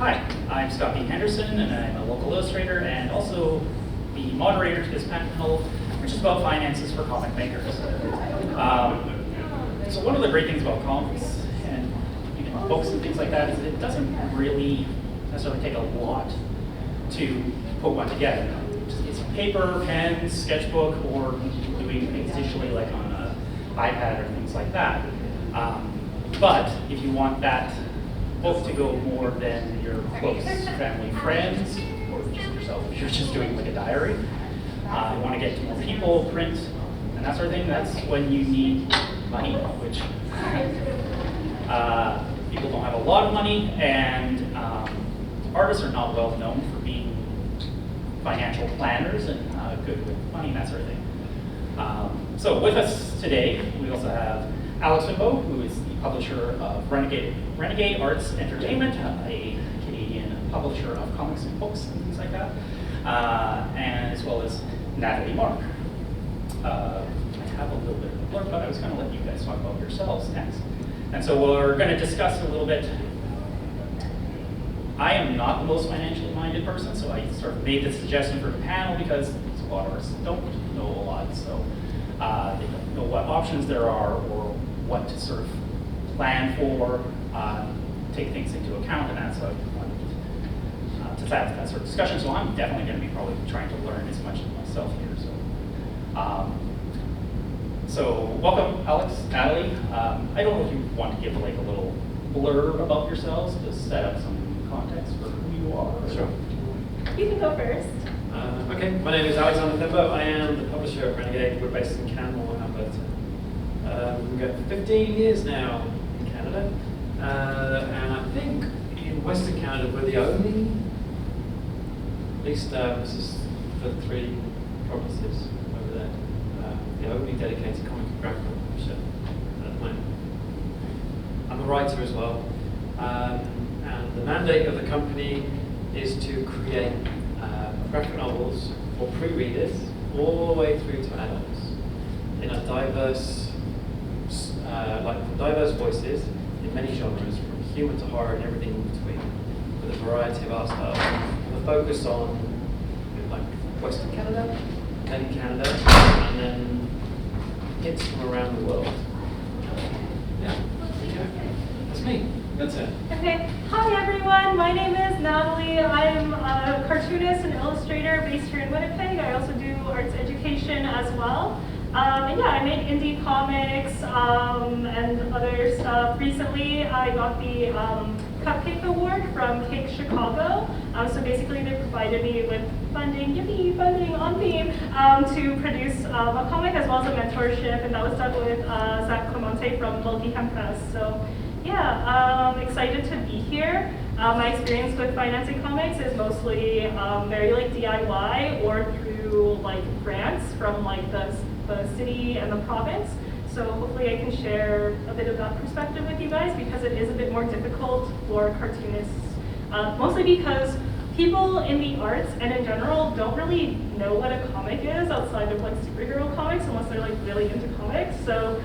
Hi, I'm Scott B. Henderson, and I'm a local illustrator and also the moderator to this panel, which is about finances for comic makers. So one of the great things about comics and even books and things like that is it doesn't really necessarily take a lot to put one together. Just get some paper, pen, sketchbook, or doing things digitally like on an iPad or things like that. But if you want that book to go more than your close family friends, or just yourself if you're just doing like a diary, you want to get to more people, print, and that sort of thing, that's when you need money, which people don't have a lot of money, and artists are not well known for being financial planners and good with money and that sort of thing. So with us today, we also have Alex Finbow, who is the publisher of Renegade Arts Entertainment, a Canadian publisher of comics and books and things like that, and as well as Natalie Mark. I have a little bit of a blurb, but I was going to let you guys talk about yourselves next. And so we're going to discuss a little bit. I am not the most financially minded person, so I sort of made this suggestion for the panel because a lot of artists don't know a lot, so they don't know what options there are or what to sort of plan for, take things into account, and that's what I wanted to have that sort of discussion. So I'm definitely going to be probably trying to learn as much as myself here. So welcome, Alex, Natalie. I don't know if you want to give like a little blurb about yourselves to set up some context for who you are. Sure. You can go first. Okay, my name is Alexander Finbow. I am the publisher of Renegade. We're based in Canmore, Alberta. We've got 15 years now in Canada, and I think in Western Canada we're the only, at least this is for the 3 provinces over there, the only dedicated comic and graphic novel publisher at the moment. I'm a writer as well, and the mandate of the company is to create graphic novels for pre-readers all the way through to adults in a diverse, diverse voices in many genres, from humor to horror and everything in between, with a variety of art styles. With a focus on like Western Canada, then Canada, and then hits from around the world. Yeah, that's me. That's it. Okay. Hi everyone, my name is Natalie. I'm a cartoonist and illustrator based here in Winnipeg. I also do arts education as well. And yeah, I make indie comics and other stuff. Recently, I got the Cupcake Award from Cake Chicago. So basically, they provided me with funding, yippee, funding on theme, to produce a comic as well as a mentorship, and that was done with Zach Clemente from Multi-Hem Press. So yeah, excited to be here. My experience with financing comics is mostly very like DIY or through like grants from like the city and the province. So hopefully I can share a bit of that perspective with you guys because it is a bit more difficult for cartoonists, mostly because people in the arts and in general don't really know what a comic is outside of like superhero comics unless they're like really into comics. So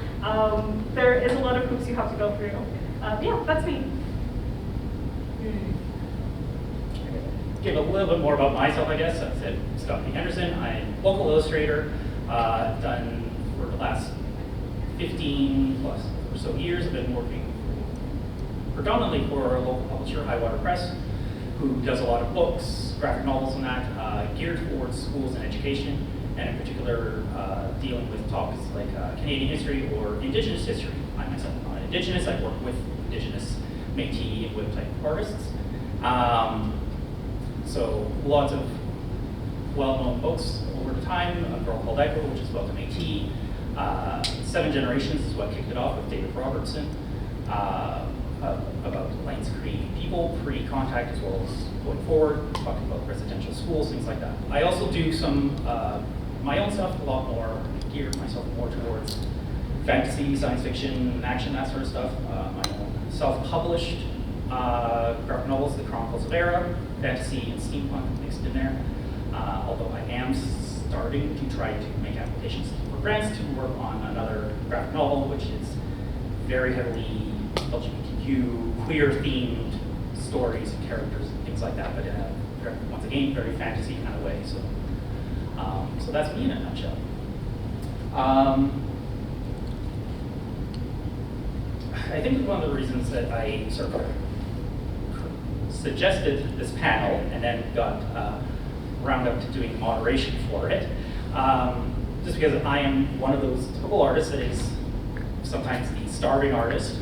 there is a lot of hoops you have to go through. Yeah, that's me. Give a little bit more about myself, I guess. I said Scott B. Henderson. I'm a local illustrator. I've done for the last 15 plus or so years. I've been working predominantly for a local publisher, Highwater Press, who does a lot of books, graphic novels and that, geared towards schools and education, and in particular dealing with topics like Canadian history or Indigenous history. I myself am not Indigenous. I work with Indigenous, Métis, and Whig type artists. So lots of well-known books over time. A Girl Called Echo, which is about the Métis. 7 Generations is what kicked it off with David Robertson, about Lane's Cree people, pre-contact as well as going forward, talking about residential schools, things like that. I also do some my own stuff, a lot more, geared myself more towards fantasy, science fiction, action, that sort of stuff. My own self-published graphic novels, The Chronicles of Era, fantasy and steampunk mixed in there. Although I am starting to try to make applications for grants to work on another graphic novel, which is very heavily LGBTQ, queer-themed stories and characters and things like that, but in a, once again, very fantasy kind of way. So, so that's me in a nutshell. I think one of the reasons that I sort of suggested this panel and then got round up to doing moderation for it, just because I am one of those typical artists that is sometimes the starving artist,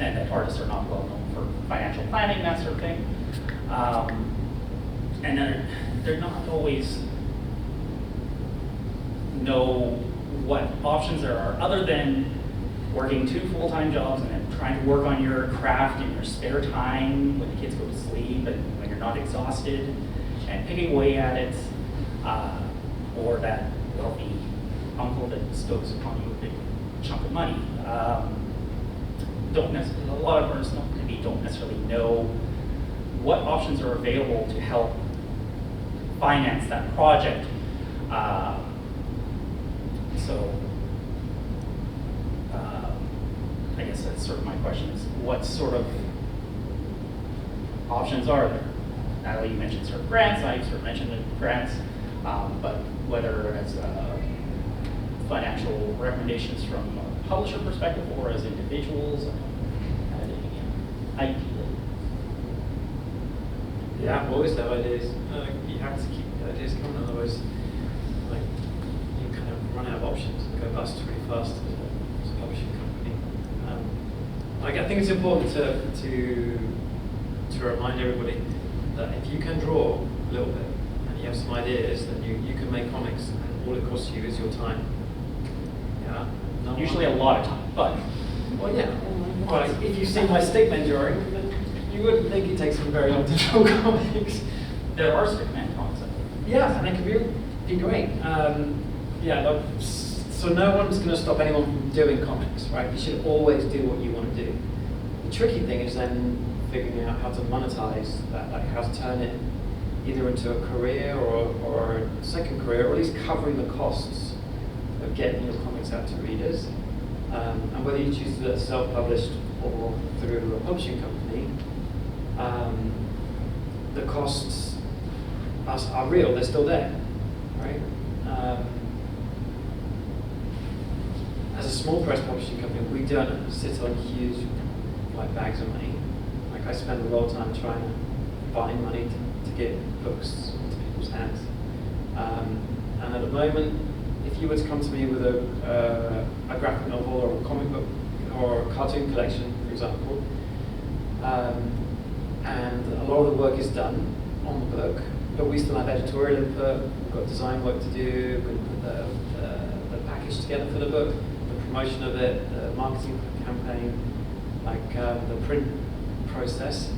and that artists are not well known for financial planning, that sort of thing. And they're not always know what options there are other than working 2 full-time jobs and then trying to work on your craft in your spare time when the kids go to sleep and when you're not exhausted and picking away at it, or that wealthy uncle that stokes upon you a big chunk of money. A lot of artists maybe don't necessarily know what options are available to help finance that project. I guess that's sort of my question is, what sort of options are there? Natalie, you mentioned sort of grants, I sort of mentioned grants, but whether as financial recommendations from a publisher perspective or as individuals, ideally. Yeah, I've always have ideas. You have to keep the ideas coming, otherwise like, you kind of run out of options and go bust really fast as a publishing company. I think it's important to remind everybody that if you can draw a little bit and you have some ideas, then you can make comics, and all it costs you is your time. Yeah. Usually a lot of time, but well, yeah. Well, if you've seen my stickman drawing, then you wouldn't think it takes me very long to draw comics. There are stickman comics. Yeah, and they can be great. So no one's going to stop anyone from doing comics, right? You should always do what you want to do. The tricky thing is then figuring out how to monetize that, like how to turn it either into a career or a second career, or at least covering the costs of getting your comics out to readers. And whether you choose to do it self-published or through a publishing company, the costs are real, they're still there, right? As a small press publishing company, we don't sit on huge bags of money. Like I spend a lot of time trying to find money to get books into people's hands. And at the moment, if you were to come to me with a graphic novel or a comic book or a cartoon collection, for example, and a lot of the work is done on the book, but we still have editorial input, we've got design work to do, we've got to put the package together for the book, the promotion of it, the marketing campaign, the print process.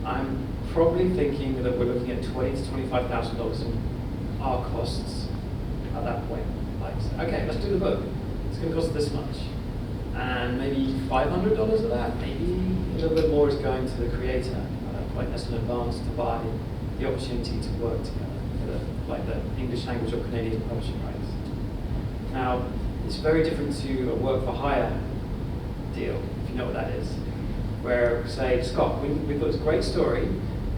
I'm probably thinking that we're looking at $20,000 to $25,000 in our costs at that point. Okay, let's do the book. It's going to cost this much, and maybe $500 of that, maybe a little bit more is going to the creator at that point. That's an advance to buy the opportunity to work together for the English language or Canadian publishing rights. Now, it's very different to a work for hire deal, if you know what that is, where, say, Scott, we've got this great story,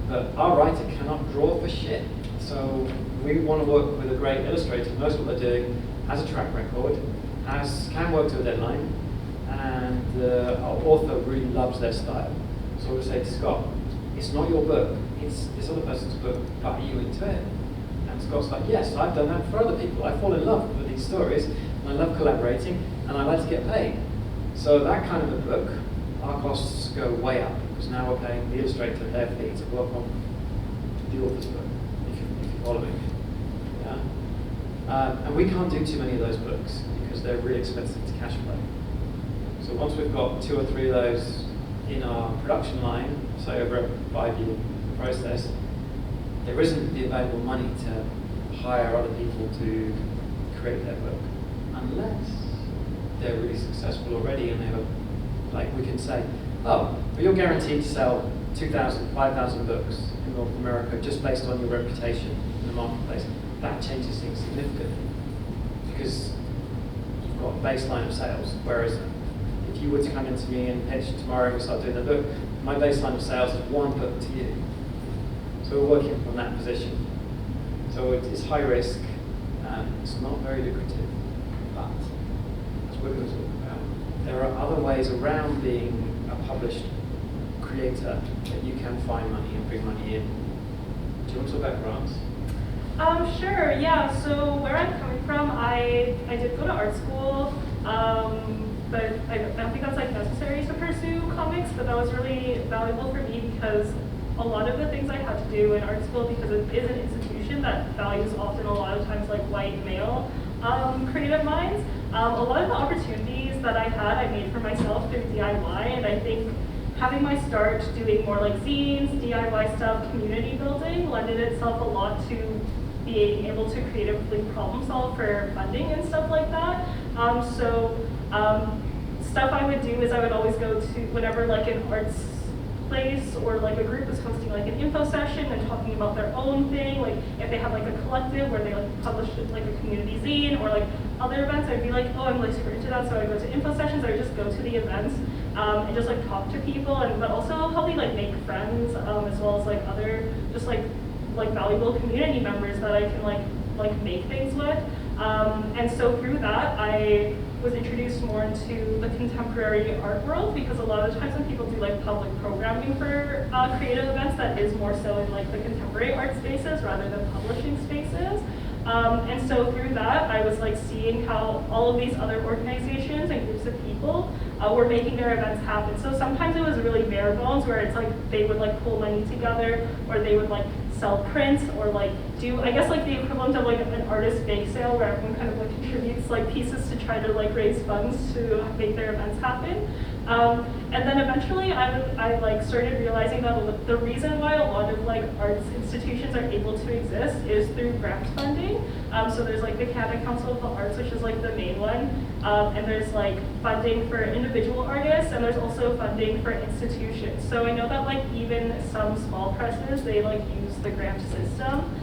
but our writer cannot draw for shit. So we want to work with a great illustrator who knows what they're doing, has a track record, can work to a deadline, and our author really loves their style. So we'll say to Scott, it's not your book, it's this other person's book, but are you into it? And Scott's like, yes, I've done that for other people. I fall in love with these stories, and I love collaborating, and I like to get paid. So that kind of a book, our costs go way up, because now we're paying the illustrator their fee to work on the author's book, if you follow me. Yeah? And we can't do too many of those books, because they're really expensive to cash flow. So once we've got 2 or 3 of those in our production line, say over a 5-year process, there isn't the available money to hire other people to create their book, unless they're really successful already and they have we can say, oh, but you're guaranteed to sell 2,000, 5,000 books in North America just based on your reputation in the marketplace. That changes things significantly, because you've got a baseline of sales, whereas if you were to come into me and pitch tomorrow and start doing the book, my baseline of sales is one put to you. So we're working from that position. So it's high risk, and it's not very lucrative, but as we're going to talk about, there are other ways around being a published creator that you can find money and bring money in. Do you want to talk about grants? Sure, yeah. So where I'm coming from, I did go to art school, but I don't think that's like necessary to pursue comics, but that was really valuable for me because a lot of the things I had to do in art school, because it is an institution that values often a lot of times like white male creative minds, a lot of the opportunities that I had, I made for myself through DIY, and I think having my start doing more like zines, DIY stuff, community building, lended itself a lot to being able to creatively problem solve for funding and stuff like that. Stuff I would do is I would always go to whenever like an arts place or like a group was hosting like an info session and talking about their own thing, like if they had like a collective where they like published like a community zine or like other events, I'd be like, oh, I'm like super into that, so I go to info sessions, I would just go to the events and just like talk to people, and but also help me like make friends as well as like other just like valuable community members that I can like make things with. And so through that, I was introduced more into the contemporary art world, because a lot of times when people do like public programming for creative events, that is more so in like the contemporary art spaces rather than publishing spaces. And so through that, I was like seeing how all of these other organizations and groups of people were making their events happen. So sometimes it was really bare bones, where it's like they would like pull money together, or they would like sell prints, or like do, I guess like the equivalent of like an artist bake sale, where everyone kind of like contributes like pieces to try to like raise funds to make their events happen. And then eventually I like started realizing that the reason why a lot of like arts institutions are able to exist is through grant funding. So there's like the Canada Council of the Arts, which is like the main one, and there's like funding for individual artists, and there's also funding for institutions. So I know that like even some small presses, they like use the grant system.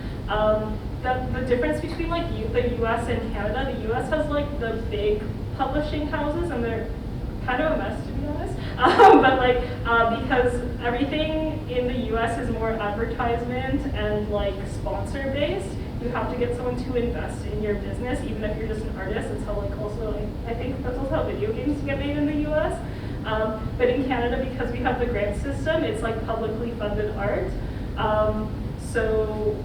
The difference between like the US and Canada, the US has like the big publishing houses, and they're kind of a mess, to be honest. But like because everything in the US is more advertisement and like sponsor based, you have to get someone to invest in your business, even if you're just an artist. That's how like also like, I think that's also how video games get made in the US. But in Canada, because we have the grant system, it's like publicly funded art. So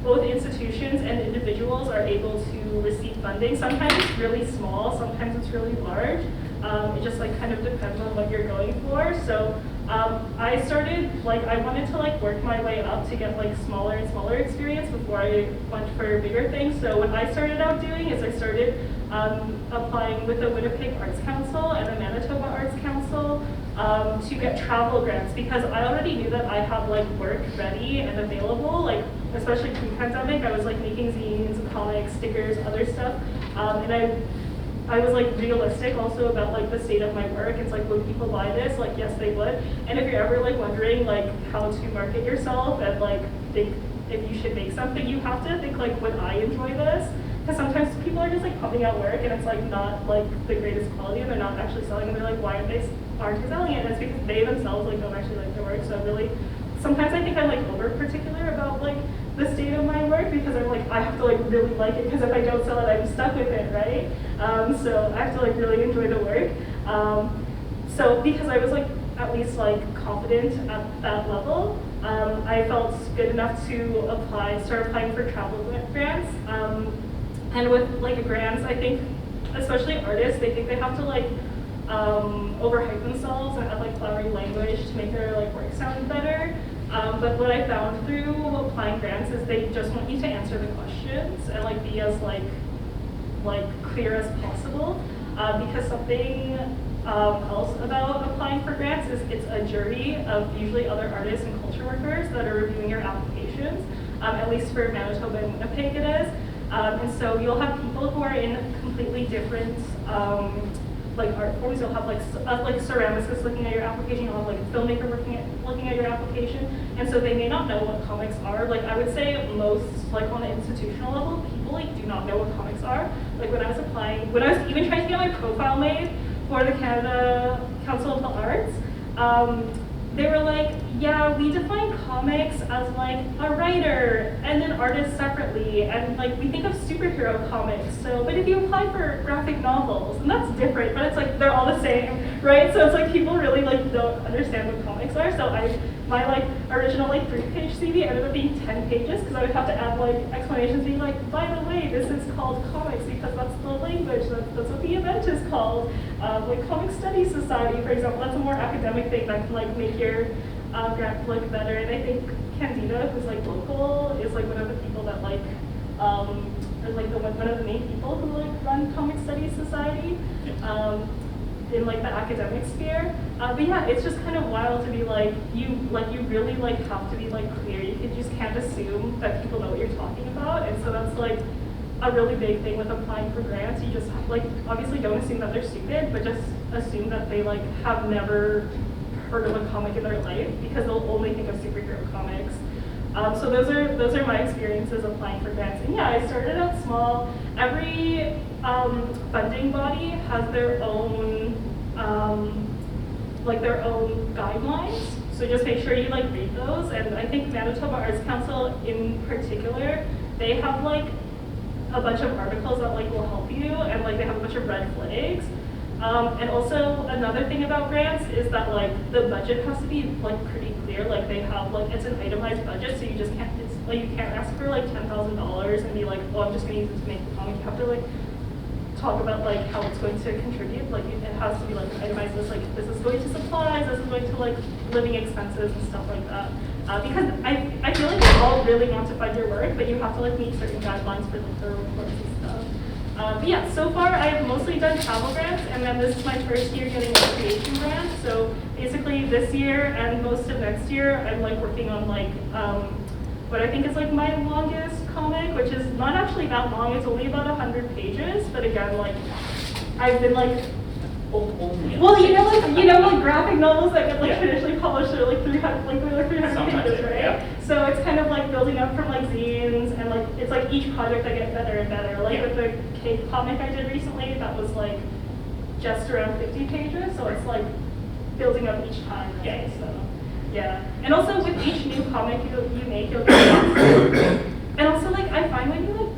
both institutions and individuals are able to receive funding. Sometimes it's really small, sometimes it's really large. It just like kind of depends on what you're going for. So I started, like I wanted to like work my way up to get like smaller and smaller experience before I went for bigger things. So what I started out doing is I started applying with the Winnipeg Arts Council and the Manitoba Arts Council to get travel grants, because I already knew that I had like work ready and available, like especially pre-pandemic. I was like making zines, comics, stickers, other stuff, and I was like realistic also about like the state of my work. It's like, would people buy this? Like, yes, they would. And if you're ever like wondering like how to market yourself and like think if you should make something, you have to think like, would I enjoy this? Because sometimes people are just like pumping out work and it's like not like the greatest quality, and they're not actually selling, and they're like, why aren't they selling it? And it's because they themselves like don't actually like their work. So really, sometimes I think I'm like over particular about like the state of my work, because I'm like, I have to like really like it, because if I don't sell it, I'm stuck with it, right? So I have to like really enjoy the work. So because I was like at least like confident at that level, I felt good enough to start applying for travel grants. And with like grants, I think, especially artists, they think they have to like overhype themselves and have like flowery language to make their like work sound better. But what I found through applying grants is they just want you to answer the questions and like be as like clear as possible. Because something else about applying for grants is it's a jury of usually other artists and culture workers that are reviewing your applications. At least for Manitoba and Winnipeg it is. And so you'll have people who are in completely different like art forms. You'll have like ceramicists looking at your application. You'll have like a filmmaker looking at your application. And so they may not know what comics are. Like I would say most, like on the institutional level, people like do not know what comics are. Like when I was applying, when I was even trying to get my profile made for the Canada Council of the Arts, they were like, yeah, we define comics as like a writer and an artist separately, and like we think of superhero comics. So, but if you apply for graphic novels, and that's different, but it's like they're all the same, right? So it's like people really like don't understand what comics are. So my like original like 3-page CV ended up being 10 pages because I would have to add like explanations, being like, by the way, this is called comics because that's the language, that's what the event is called. Like Comic Studies Society, for example, that's a more academic thing that can like make your grant look better. And I think Candida, who's like local, is like one of the people that like is like one of the main people who like run Comic Studies Society. In like the academic sphere, but yeah, it's just kind of wild to be like you really like have to be like clear. You just can't assume that people know what you're talking about, and so that's like a really big thing with applying for grants. You just like obviously don't assume that they're stupid, but just assume that they like have never heard of a comic in their life because they'll only think of superhero comics. So those are my experiences applying for grants. And yeah, I started out small. Every funding body has their own their own guidelines. So just make sure you like read those. And I think Manitoba Arts Council in particular, they have like a bunch of articles that like will help you, and like they have a bunch of red flags. And also another thing about grants is that like the budget has to be like pretty clear. Like they have like it's an itemized budget, so you just can't you can't ask for like $10,000 and be like, oh, I'm just going to use it to make the comic. You have to like talk about like how it's going to contribute. Like it has to be like itemized. This is going to supplies. This is going to like living expenses and stuff like that. Because I feel like you all really want to fund your work, but you have to like meet certain guidelines for like the reports and stuff. But yeah, so far I have mostly done travel grants, and then this is my first year getting a creation grant. So basically this year and most of next year, I'm like working on like what I think is like my longest comic, which is not actually that long. It's only about 100 pages, but again, like I've been like, well, you know, like graphic novels that get like traditionally published are like 300 pages, right? Yeah. So it's kind of like building up from like zines, and like it's like each project I get better and better. Like with the cake comic I did recently, that was like just around 50 pages, so it's like building up each time, right? Yeah. So yeah, and also with each new comic you make, you'll get and also like I find when you like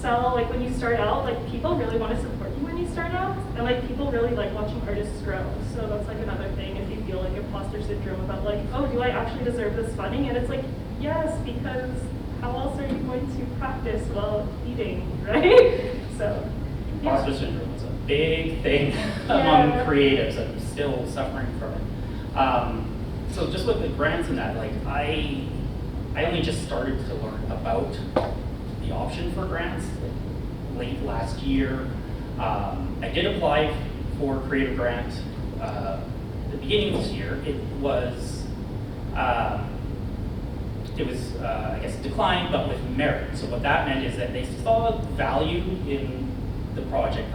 sell, like when you start out, like people really want to support you when you start out, and like people really like watching artists grow. So that's like another thing if you feel like imposter syndrome about like, oh, do I actually deserve this funding? And it's like, yes, because how else are you going to practice while eating, right? So Imposter syndrome is a big thing among creatives. I'm still suffering from it. So just with the grants and that, like I only just started to learn about the option for grants late last year. I did apply for a creative grant the beginning of this year. It was I guess declined, but with merit. So what that meant is that they saw value in the project,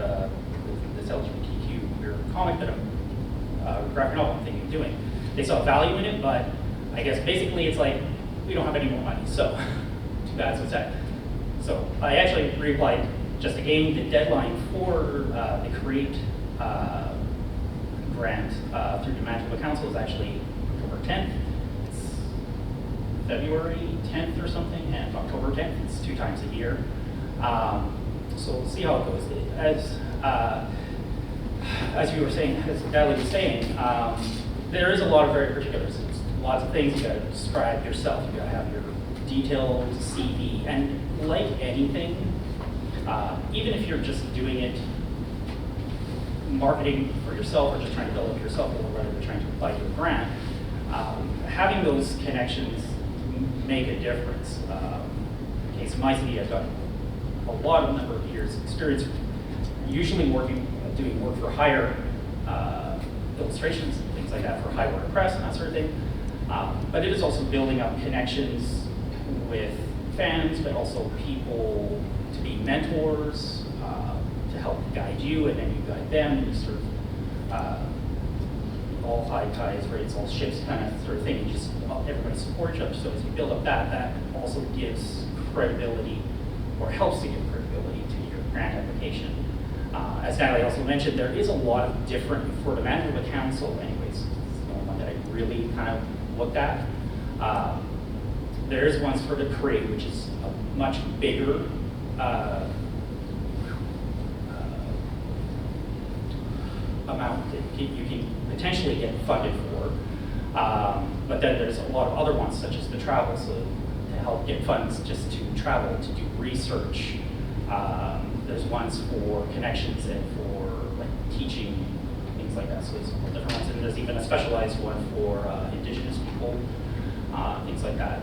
this LGBTQ queer comic that I'm graphic novel I'm thinking of doing. They saw value in it, but I guess basically it's like, we don't have any more money, so too bad, so sad. So I actually reapplied just again. The deadline for the Create grant through the Manitoba Council is actually October 10th. It's February 10th or something, and October 10th. It's 2 times a year. So we'll see how it goes. As you were saying, as Natalie was saying, there is a lot of very particulars. There's lots of things you got to describe yourself. You got to have your detailed CV, and like anything, even if you're just doing it marketing for yourself or just trying to build up yourself, or whether you're trying to apply to a grant, having those connections make a difference. In case of my CV, I've got a number of years experience, usually doing work for hire illustrations and things like that for high order press and that sort of thing. But it is also building up connections with fans, but also people to be mentors, to help guide you, and then you guide them, and you sort of all high tides, right? It's all ships kind of sort of thing. You just everybody support each other. So as you build up that also gives credibility, or helps to give credibility to your grant application. As Natalie also mentioned, there is a lot of different, for the Manitoba Council anyways, it's the only one that I really kind of looked at. There's ones for the parade, which is a much bigger amount that you can potentially get funded for. But then there's a lot of other ones, such as the travel, so to help get funds just to travel, to do research. There's ones for connections and for like teaching, things like that. So there's a couple different ones, and there's even a specialized one for Indigenous people, things like that.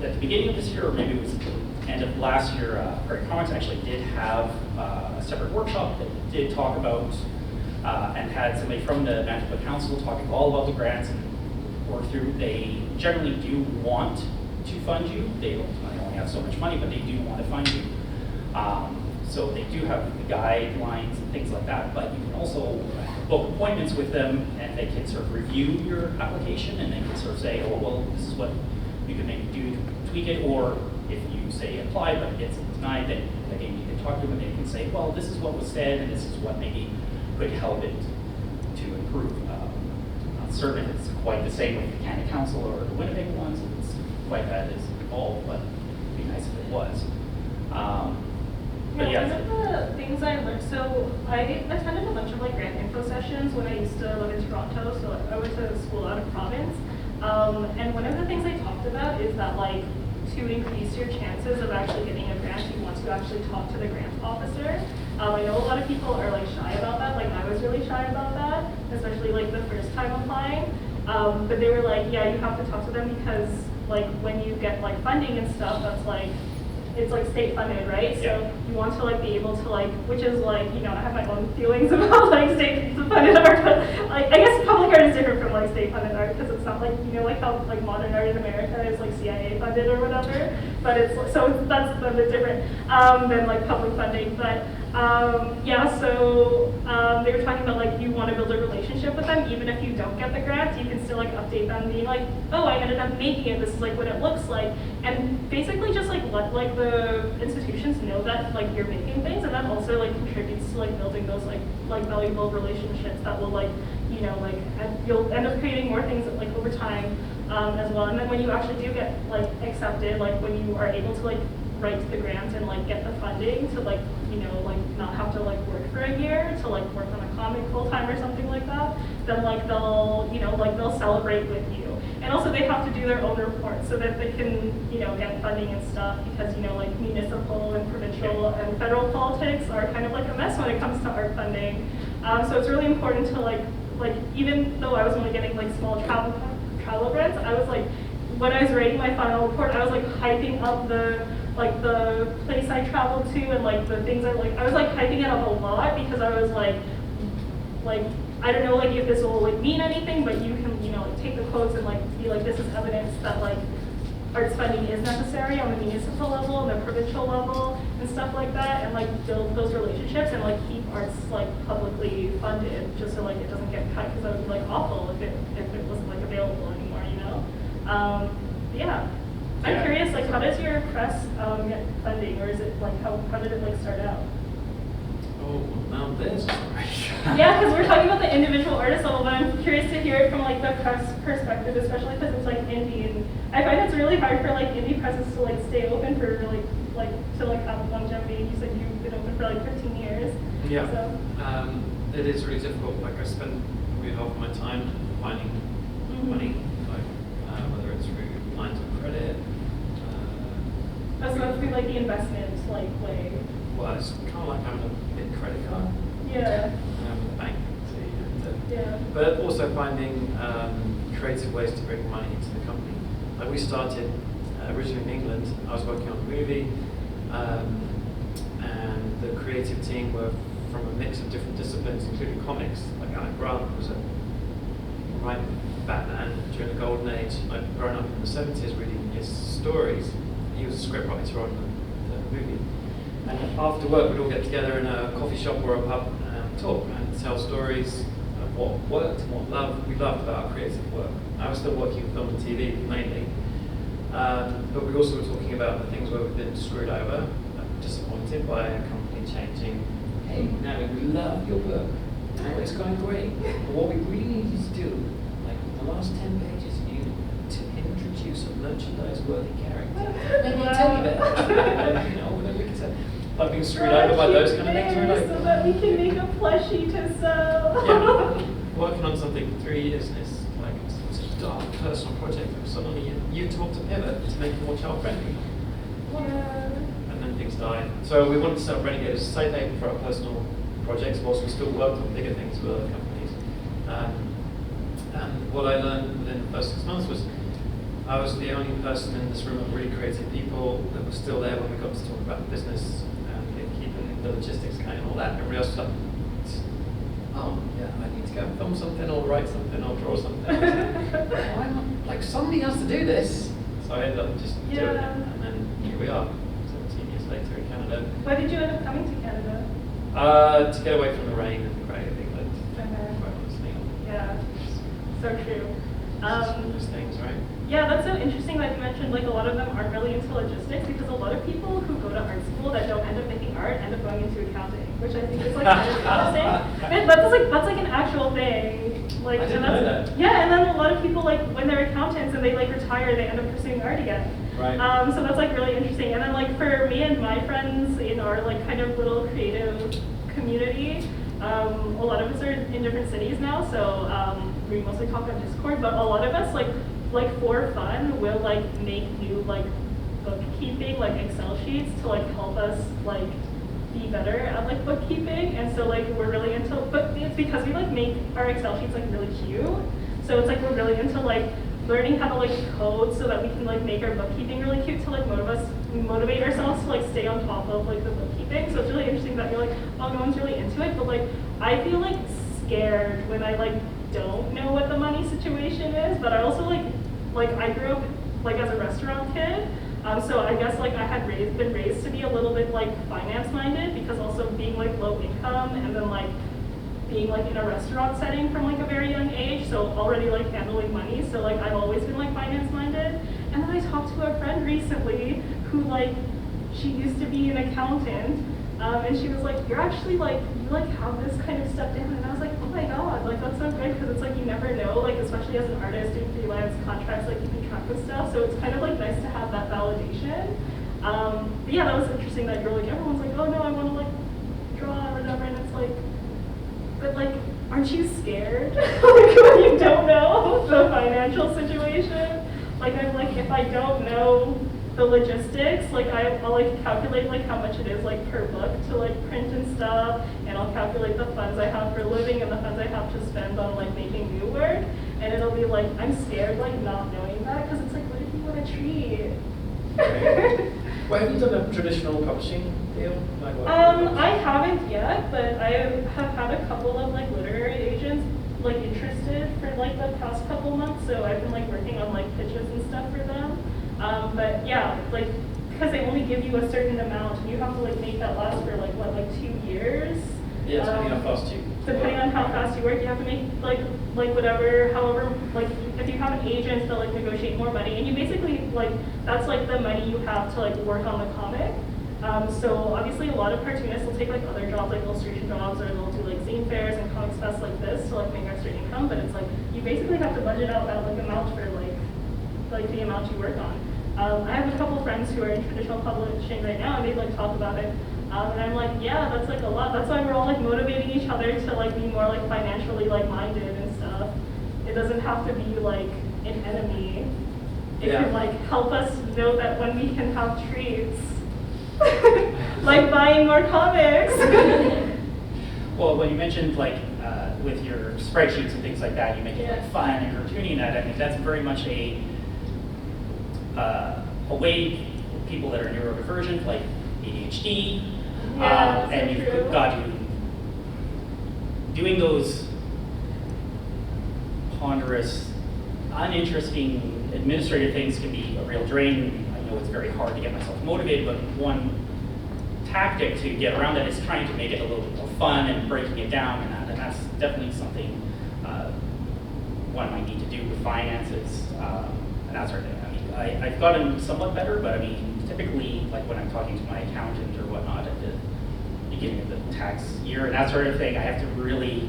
At the beginning of this year, or maybe it was the end of last year, Prairie Comics actually did have a separate workshop that did talk about and had somebody from the Manitoba Council talking all about the grants and work through. They generally do want to fund you. They only have so much money, but they do want to fund you. So they do have the guidelines and things like that, but you can also book appointments with them and they can sort of review your application and they can sort of say, oh, well, this is what you can maybe do to tweak it, or if you say apply but it gets denied, then again you can talk to them and they can say, well, this is what was said and this is what maybe could help it to improve. Not certain if it's quite the same with the Canada Council or the Winnipeg ones, it's quite that is involved, but it'd be nice if it was. But yeah, yeah. one of the things I learned, so I attended a bunch of like grant info sessions when I used to live in Toronto, so I went to school out of province. And one of the things I talked about is that like to increase your chances of actually getting a grant, you want to actually talk to the grant officer. I know a lot of people are like shy about that, like I was really shy about that, especially like the first time applying. But they were like, yeah, you have to talk to them because like when you get like funding and stuff, that's like, it's like state funded, right? Yeah. So you want to like be able to like, which is like, you know, I have my own feelings about like state funded art, but like, I guess public art is different from like state funded art because it's not like, you know, like how like modern art in America is like CIA funded or whatever, but it's, so that's a bit different than like public funding. But yeah, so they were talking about like you want to build a relationship with them even if you don't get the grant, you can still like update them being like, oh, I ended up making it, this is like what it looks like, and basically just like let like the institutions know that like you're making things, and that also like contributes to like building those like valuable relationships that will like, you know, like you'll end up creating more things like over time as well. And then when you actually do get like accepted, like when you are able to like write to the grant and like get the funding to like, you know, like not have to like work for a year to like work on a comic full time or something like that, then like they'll, you know, like they'll celebrate with you. And also they have to do their own reports so that they can, you know, get funding and stuff because, you know, like municipal and provincial and federal politics are kind of like a mess when it comes to art funding. So it's really important to like even though I was only getting like small travel grants, I was like, when I was writing my final report, I was like hyping up the place I traveled to and like the things I was like hyping it up a lot because I was like I don't know like if this will like mean anything, but you can, you know, like take the quotes and like be like, this is evidence that like arts funding is necessary on the municipal level and the provincial level and stuff like that, and like build those relationships and like keep arts like publicly funded just so like it doesn't get cut, because that would be like awful if it wasn't like available anymore, you know. Yeah. I'm curious, like, how does your press get funding, or is it like how did it like start out? Oh, now there's a story. Yeah, because we're talking about the individual artist level, but I'm curious to hear it from like the press perspective, especially because it's like indie, and I find it's really hard for like indie presses to like stay open for really like to like have longevity. You said you've been open for like 15 years. Yeah. So. It is really difficult. Like I spend probably half of my time finding money, like whether it's through lines of credit. So that's through like the investment like way. Well, it's kind of like having a big credit card. Yeah. With the bank. So you have to, Yeah. but also finding creative ways to bring money into the company. Like we started originally in England. I was working on a movie, and the creative team were from a mix of different disciplines, including comics. Like Alan Grant was right back then during the golden age. I'd grown up in the 70s reading his stories. He was a scriptwriter on the movie. And after work, we'd all get together in a coffee shop or a pub and talk and tell stories of what worked and what we loved about our creative work. I was still working in film and TV mainly, but we also were talking about the things where we've been screwed over, disappointed by a company changing. Hey, now we love your work. and it's going great. But what we really need you to do, like the last 10 pages, you need to introduce a merchandise-worthy character. Maybe a teddy bear, you know, whatever we can say. Like being screwed over by those kind of things, right? Like, so that we can make a plushie to sell. yeah. Working on something for 3 years, and it's like it's a dark personal project, and suddenly you talk to pivot to make it more child-friendly. Yeah. And then things died. So we wanted to set up Renegade as a safe haven for our personal projects, whilst we still worked on bigger things with other companies. And what I learned within the first 6 months was I was the only person in this room of really creative people that was still there when we got to talk about business and keeping the logistics going and all that. Everybody else was like, oh, yeah, I need to go and film something or write something or draw something. Why not? Like, somebody has to do this. So I ended up just doing it. And then here we are, 17 years later in Canada. Why did you end up coming to Canada? To get away from the rain and the grey of England, quite honestly. Yeah, so true. Those things, right? Yeah, that's so interesting that you mentioned like a lot of them aren't really into logistics, because a lot of people who go to art school that don't end up making art end up going into accounting, which I think is like kind of interesting. And that's like an actual thing. Like, I didn't and know that's, that. yeah, and then a lot of people like when they're accountants and they like retire, they end up pursuing art again. Right. So that's like really interesting. And then like for me and my friends in our like kind of little creative community, a lot of us are in different cities now, so we mostly talk on Discord, but a lot of us like for fun will like make new like bookkeeping like Excel sheets to like help us like be better at like bookkeeping. And so like we're really into, but it's because we like make our Excel sheets like really cute, so it's like we're really into like learning how to like code so that we can like make our bookkeeping really cute to like motivate ourselves to like stay on top of like the bookkeeping. So it's really interesting that you're like, oh, no one's really into it, but like I feel like scared when I like don't know what the money situation is. But I also like I grew up like as a restaurant kid, so I guess like I had been raised to be a little bit like finance minded, because also being like low income and then like being like in a restaurant setting from like a very young age, so already like handling money, so like I've always been like finance minded. And then I talked to a friend recently who like, she used to be an accountant, and she was like, you're actually like, you like have this kind of stuff down. And I was like, oh my god, like that's so good, because it's like you never know, like especially as an artist doing freelance contracts, like keeping track of stuff, so it's kind of like nice to have that validation. But yeah, that was interesting that you're like, everyone's like, oh no, I want to like draw or whatever, and it's like, but like, aren't you scared like when you don't know the financial situation? Like I'm like, if I don't know the logistics, like I'll like calculate like how much it is like per book to like print and stuff, and I'll calculate the funds I have for living and the funds I have to spend on like making new work, and it'll be like, I'm scared like not knowing that, because it's like, what if you want a treat? Right. Well, have you done a traditional publishing deal? Like what? I haven't yet, but I have had a couple of like literary agents like interested for like the past couple months, so I've been like working on like pitches and stuff for them. But yeah, like because they only give you a certain amount, and you have to like make that last for like what, like 2 years. Yeah, depending on how fast you. Depending on how fast you work, you have to make like whatever, however, like if you have an agent, they'll like negotiate more money, and you basically like, that's like the money you have to like work on the comic. So obviously a lot of cartoonists will take like other jobs, like illustration jobs, or they'll do like zine fairs and comics fests like this to like make extra income, but it's like, you basically have to budget out that like amount for like the amount you work on. I have a couple friends who are in traditional publishing right now, and they like talk about it. And I'm like, yeah, that's like a lot. That's why we're all like motivating each other to like be more like financially like minded and stuff. It doesn't have to be like an enemy. It can like help us know that when we can have treats, like buying more comics. Well, when you mentioned like with your spreadsheets and things like that, you make it like fun and cartoony, and I think that's very much a way people that are neurodivergent, like ADHD, and you've got you doing those ponderous, uninteresting administrative things can be a real drain. I know it's very hard to get myself motivated, but one tactic to get around that is trying to make it a little bit more fun and breaking it down, and that's definitely something one might need to do with finances and that sort of thing. I mean, I've gotten somewhat better, but I mean, typically, like when I'm talking to my accountant or whatnot, you beginning of the tax year and that sort of thing, I have to really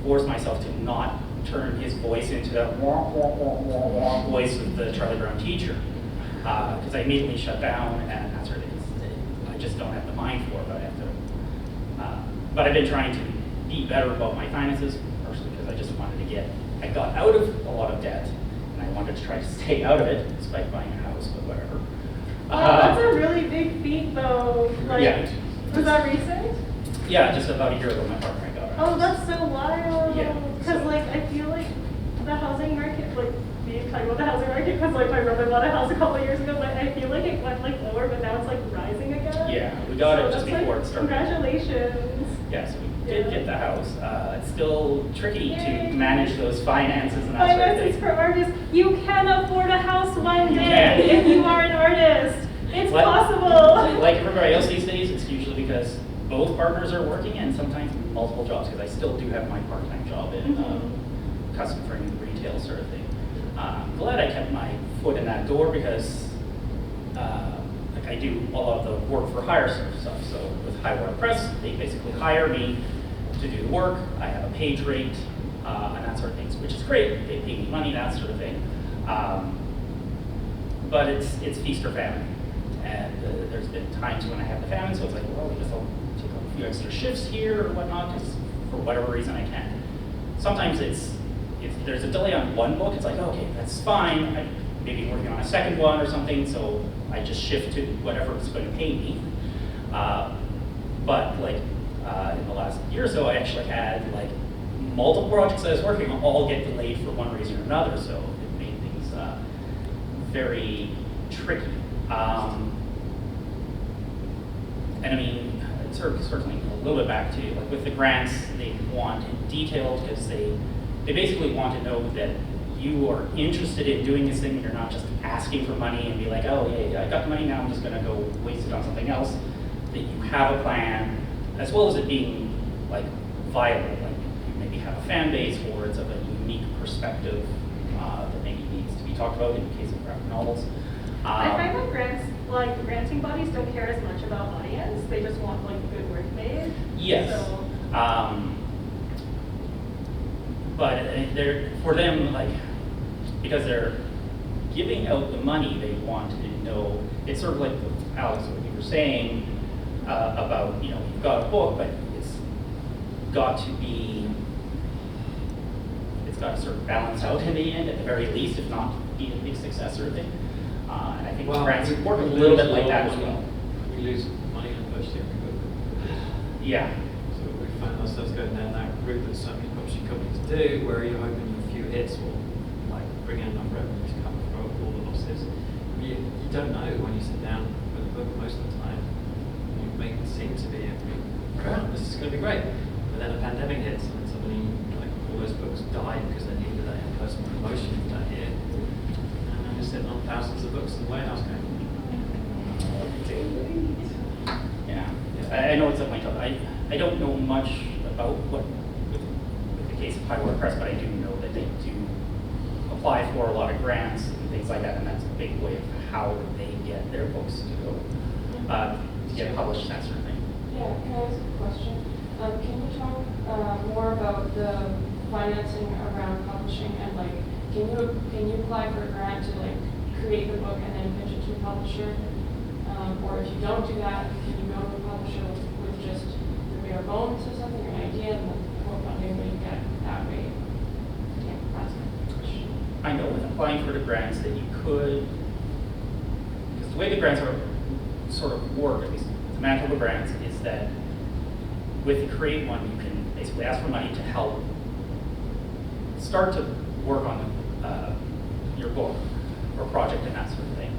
force myself to not turn his voice into that wah, wah, wah, wah, wah voice of the Charlie Brown teacher. Because I immediately shut down and that sort of thing. I just don't have the mind for it, but I have to. But I've been trying to be better about my finances, partially because I just wanted to I got out of a lot of debt, and I wanted to try to stay out of it, despite buying a house, but whatever. That's a really big feat, though. Like, Yeah. Was that recent? Yeah, just about a year ago, my partner and I got a house. Oh, that's so wild. Yeah. Because, like, I feel like the housing market, like, being talking about the housing market, because, like, my brother bought a house a couple of years ago, but I feel like it went, like, lower, but now it's, like, rising again. Yeah, we got it just that's, before like, it started. Congratulations. Yeah, so we did get the house. It's still tricky to Yay. manage those finances and that sort of Finances thing. for artists. You can afford a house one You day can. if you are an artist. It's Like- possible. Like everybody else these days, it's usually because both partners are working and sometimes multiple jobs, because I still do have my part-time job in custom frame retail sort of thing. I'm glad I kept my foot in that door because like I do a lot of the work for hire sort of stuff. So with Highwire Press, they basically hire me to do the work. I have a page rate and that sort of things, which is great. They pay me money, that sort of thing. But it's feast or famine. And there's been times when I have the famine, so it's like, well, I guess I'll take a few extra shifts here or whatnot, because for whatever reason I can. Sometimes if there's a delay on one book, it's like, okay, that's fine. I may be working on a second one or something, so I just shift to whatever is going to pay me. But like in the last year or so, I actually had like multiple projects I was working on all get delayed for one reason or another, so it made things very tricky. And I mean, certainly a little bit back to like with the grants, they want it detailed because they basically want to know that you are interested in doing this thing. You're not just asking for money and be like, oh yeah, I got the money now, I'm just going to go waste it on something else. That you have a plan, as well as it being like viable. Like you maybe have a fan base, or it's of a unique perspective that maybe needs to be talked about in the case of graphic novels. I find that granting bodies don't care as much about audience. They just want like good work made. Yes. So, but for them, like, because they're giving out the money, they want to know. It's sort of like Alex, what you were saying about, you know, you've got a book, but it's got to sort of balance out in the end, at the very least, if not be a big success sort of thing. And I think grants work a little bit like that as well. We lose money on budgeting every book. Yeah. So we find ourselves going down that route that so many publishing companies do, where you're hoping a few hits will like bring in enough revenue to cover for all the losses. You don't know when you sit down with a book most of the time. You make it seem to be, this is going to be great. But then a pandemic hits and suddenly like all those books die because they needed that in-person promotion that year. And then you're sitting on thousands of books in the warehouse going, Yeah, I know it's definitely tough. I don't know much about what, with the case of Highwire Press, but I do know that they do apply for a lot of grants and things like that, and that's a big way of how they get their books to go, to get published and that sort of thing. Yeah, can I ask a question? Can you talk more about the financing around publishing and like, can you apply for a grant to like create the book and then pitch it to a publisher? Or if you don't do that, can you go to a publisher with just the bare bones of something, or an idea, and then more funding when you get that way? Yeah, that's my question. I know with applying for the grants that you could, because the way the grants are sort of work, at least the Manitoba grants, is that with the Create one, you can basically ask for money to help start to work on your book or project and that sort of thing.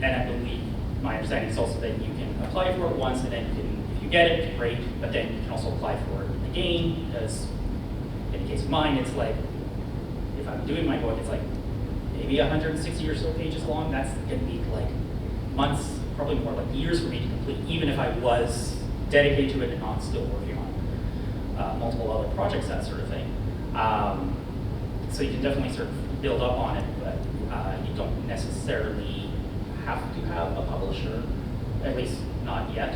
And I believe, my understanding is also that you can apply for it once, and then you can, if you get it, great, but then you can also apply for it again, because in the case of mine, it's like, if I'm doing my book, it's like maybe 160 or so pages long. That's going to be like months, probably more like years for me to complete, even if I was dedicated to it and not still working on multiple other projects, that sort of thing. So you can definitely sort of build up on it, but you don't necessarily have to have a publisher, at least not yet.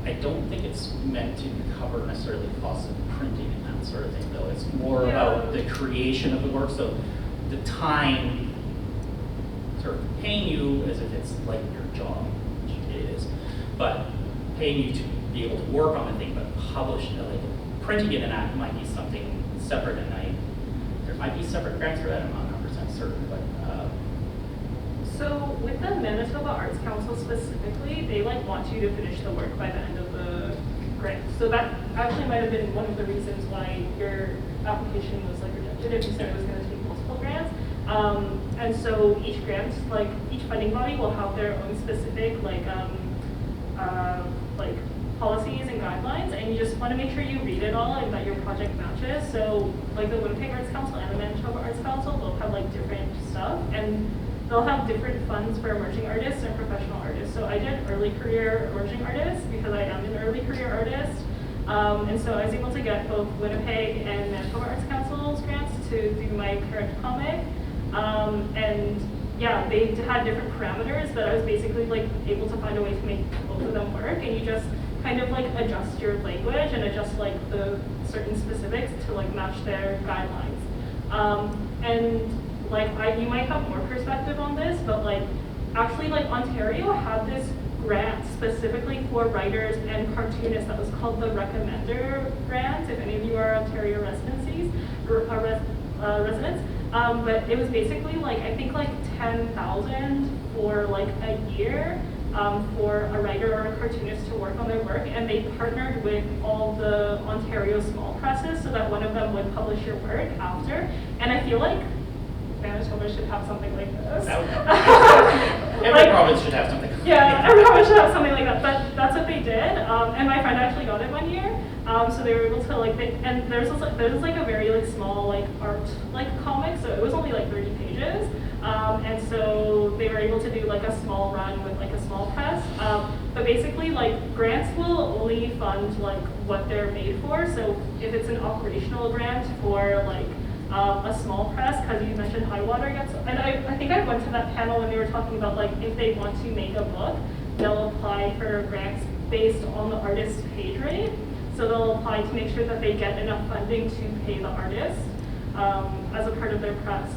I don't think it's meant to cover necessarily the cost of printing and that sort of thing, though. It's more about the creation of the work, so the time sort of paying you as if it's like your job, which it is, but paying you to be able to work on the thing, but publish it, like printing it in that might be something separate, and there might be separate grants for that, I'm not 100% certain, but. So with the Manitoba Arts Council specifically, they like want you to finish the work by the end of the grant. So that actually might have been one of the reasons why your application was like rejected if you said it was going to take multiple grants. And so each grant, like each funding body will have their own specific like policies and guidelines, and you just want to make sure you read it all and that your project matches. So like the Winnipeg Arts Council and the Manitoba Arts Council both have like different stuff, and they'll have different funds for emerging artists and professional artists. So I did early career emerging artists because I am an early career artist. And so I was able to get both Winnipeg and Manitoba Arts Council's grants to do my current comic. And yeah, they had different parameters, but I was basically like able to find a way to make both of them work. And you just kind of like adjust your language and adjust like the certain specifics to like match their guidelines. And like you might have more perspective on this, but like actually like Ontario had this grant specifically for writers and cartoonists that was called the Recommender Grant, if any of you are Ontario residents. But it was basically like, I think like 10,000 for like a year for a writer or a cartoonist to work on their work, and they partnered with all the Ontario small presses so that one of them would publish your work after. And I feel like Manitoba should have something like this. Every province should have something. Yeah, every province should have something like that. But that's what they did, and my friend actually got it one year. So they were able to like, and there's like a very like small like art like comic, so it was only like 30 pages. And so they were able to do like a small run with like a small press. But basically like grants will only fund like what they're made for. So if it's an operational grant for like a small press, because you mentioned high water gets, and I think I went to that panel when they were talking about like if they want to make a book, they'll apply for grants based on the artist's page rate. So they'll apply to make sure that they get enough funding to pay the artist as a part of their press.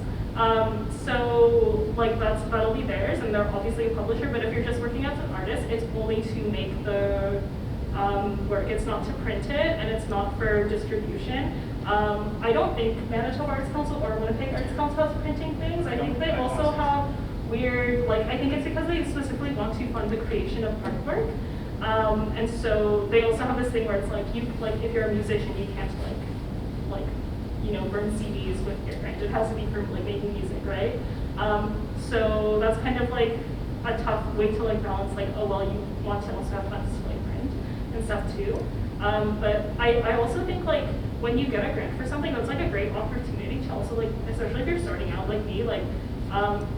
So like that'll be theirs, and they're obviously a publisher, but if you're just working as an artist, it's only to make the work. It's not to print it, and it's not for distribution. I don't think Manitoba Arts Council or Winnipeg Arts Council has printing things. I think they also have weird, like, I think it's because they specifically want to fund the creation of artwork. And so they also have this thing where it's like, if you're a musician, you can't burn CDs with your grant. It has to be for like making music, right? So that's kind of like a tough way to like balance like, oh well, you want to also have funds to like print and stuff too. But I also think like when you get a grant for something, that's like a great opportunity to also like, especially if you're starting out like me, like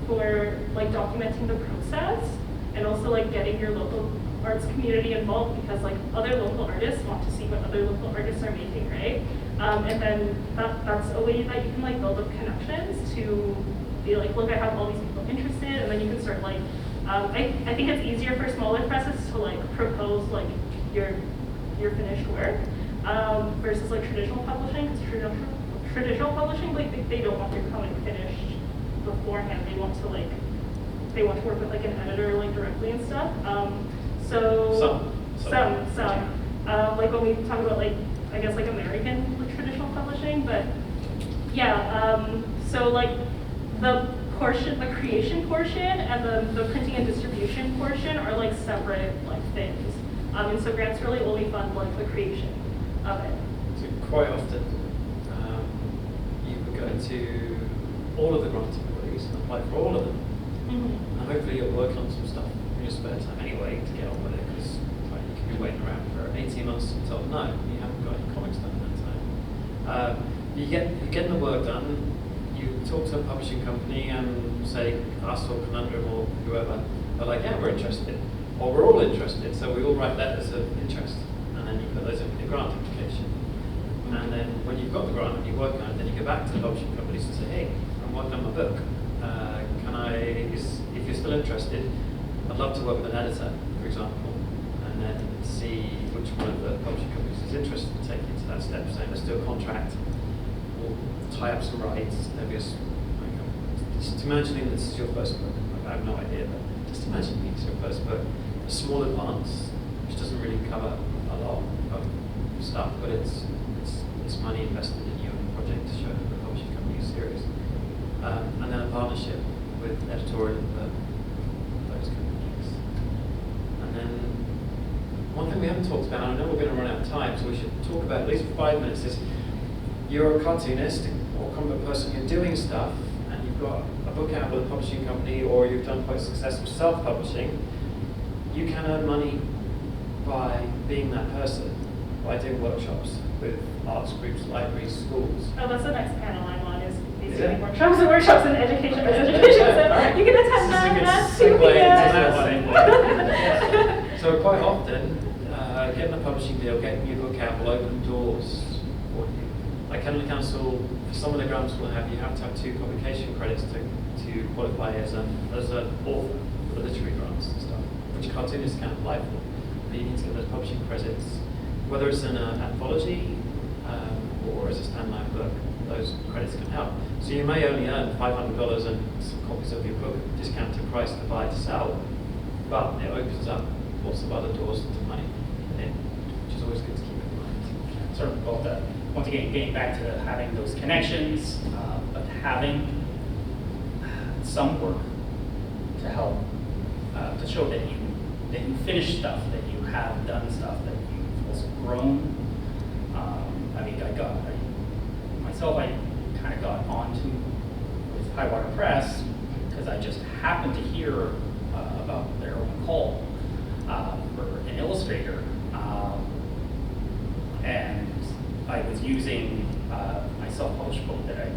for like documenting the process and also like getting your local arts community involved, because like other local artists want to see what other local artists are making, right? And then that's a way that you can like build up connections to be like, look, I have all these people interested, and then you can start like, I think it's easier for smaller presses to like propose like your finished work versus like traditional publishing, because traditional publishing, like they don't want your comic finished beforehand. They want to work with like an editor like directly and stuff. Some. Like when we talk about like, I guess like American like, traditional publishing, but yeah. So like the creation portion and the printing and distribution portion are like separate like things. And so grants really only fund like the creation of it. So quite often, you would go to all of the granting bodies and apply for all of them. Mm-hmm. And hopefully you'll work on some stuff in your spare time anyway to get on with it, because you can be waiting around for 18 months until no, you haven't got any comics done in that time. You're getting the work done, you talk to a publishing company and say us or Conundrum or whoever, they're like, yeah, we're interested. Or we're all interested, so we all write letters of interest, and then you put those in for your grant application. And then when you've got the grant and you're working on it, then you go back to the publishing companies and say, hey, I'm working on my book. If you're still interested, I'd love to work with an editor, for example. And then see which one of the publishing companies is interested in taking to that step, saying let's do a contract, we'll tie up some rights, maybe just imagining this is your first book. I have no idea, but just imagining it's your first book. A small advance, which doesn't really cover a lot of stuff, but it's money invested in you and the project to show that the publishing company is serious. And then a partnership with editorial and those companies. And then one thing we haven't talked about, and I know we're going to run out of time, so we should talk about at least for 5 minutes, is you're a cartoonist or comic book person, you're doing stuff, and you've got a book out with a publishing company, or you've done quite successful self-publishing. You can earn money by being that person, by doing workshops with arts groups, libraries, schools. Oh, that's the next panel I'm on, is Is doing it? workshops and education. So Alright. you can attend that at 2 p.m. So quite often, getting a publishing deal, getting your book out will open doors for you. Like Henderson Council, for some of the grants will have, you have to have 2 publication credits to qualify as an author for the literary grants and stuff, which cartoonists can apply for. But you need to get those publishing credits, whether it's in an anthology or as a standalone book. Those credits can help. So you may only earn $500 and some copies of your book at a discounted price to buy to sell, but it opens up lots of other doors to money, which is always good to keep in mind. Sort of about that. Once again, getting back to having those connections, but having some work to help to show that you finish stuff, that you have done stuff, that you've also grown. I mean, I kind of got onto with High Water Press because I just happened to hear about their own call for an illustrator, and I was using my self-published book that I